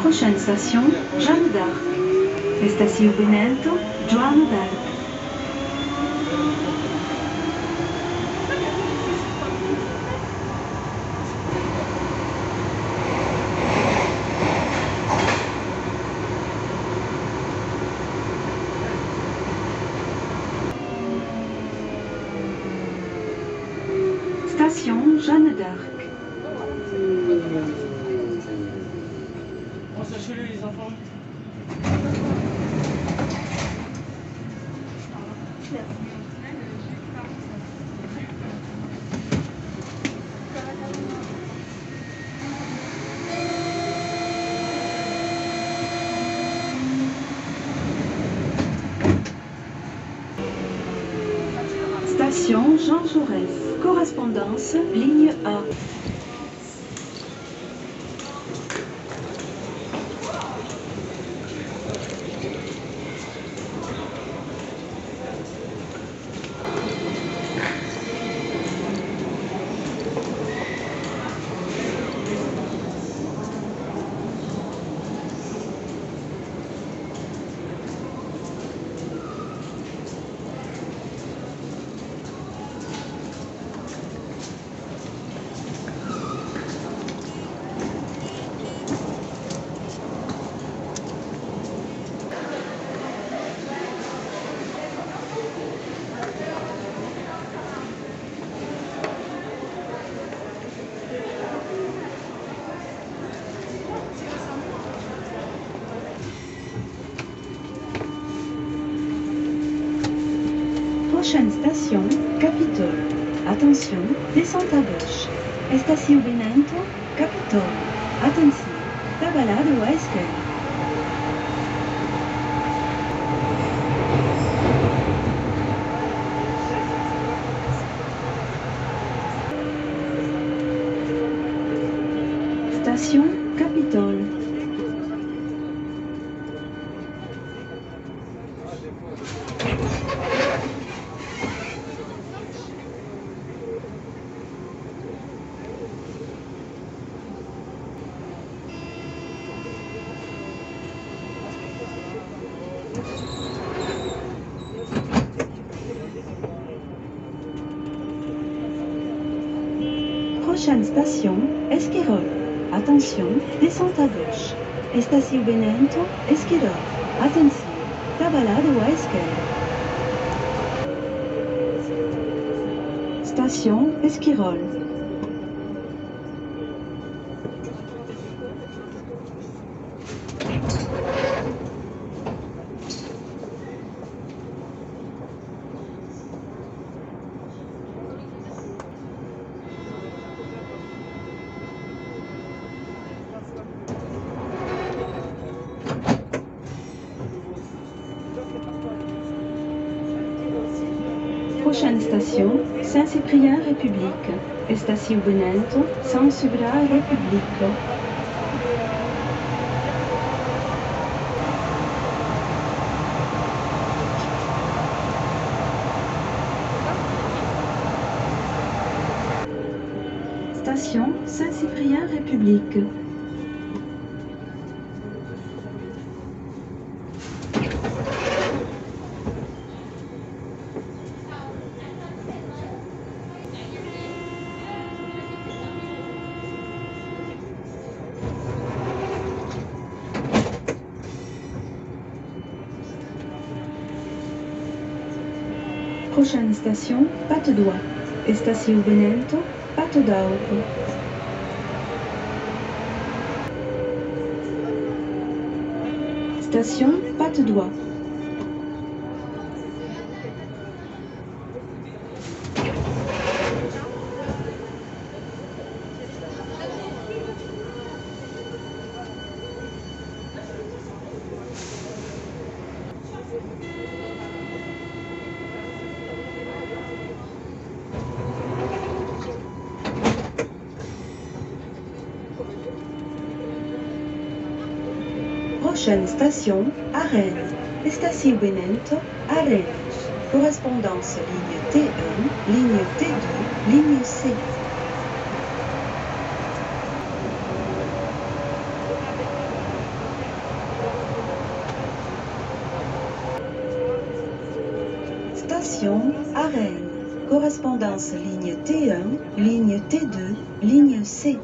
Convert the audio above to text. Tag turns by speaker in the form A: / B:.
A: Prochaine station, Jeanne d'Arc. Estação Benedetto, Joana d'Arc. Station Jeanne d'Arc.
B: On s'est chelé les enfants.
A: Station Jean Jaurès. Correspondance, ligne A. Prochaine station, Capitole. Attention, descente à gauche. Estação Benedetto, Capitole. Attention, tabalado à esquerda. Station Capitole. Prochaine station, Esquirol. Attention, descente à gauche. Estação Benedetto, Esquirol. Attention, tabalado à esquerda. Station Esquirol. Prochaine station, Saint-Cyprien République. Estação Benedetto, São Cipriano République. Station Saint-Cyprien République. Prochaine station, Patte d'Oie. Estação Benedetto, Patte d'Aupe. Station Patte d'Oie. Prochaine station, Arène. Estação Benedetto, Arène. Correspondance ligne T1, ligne T2, ligne C. Attention, à Rennes. Correspondance ligne T1, ligne T2, ligne C.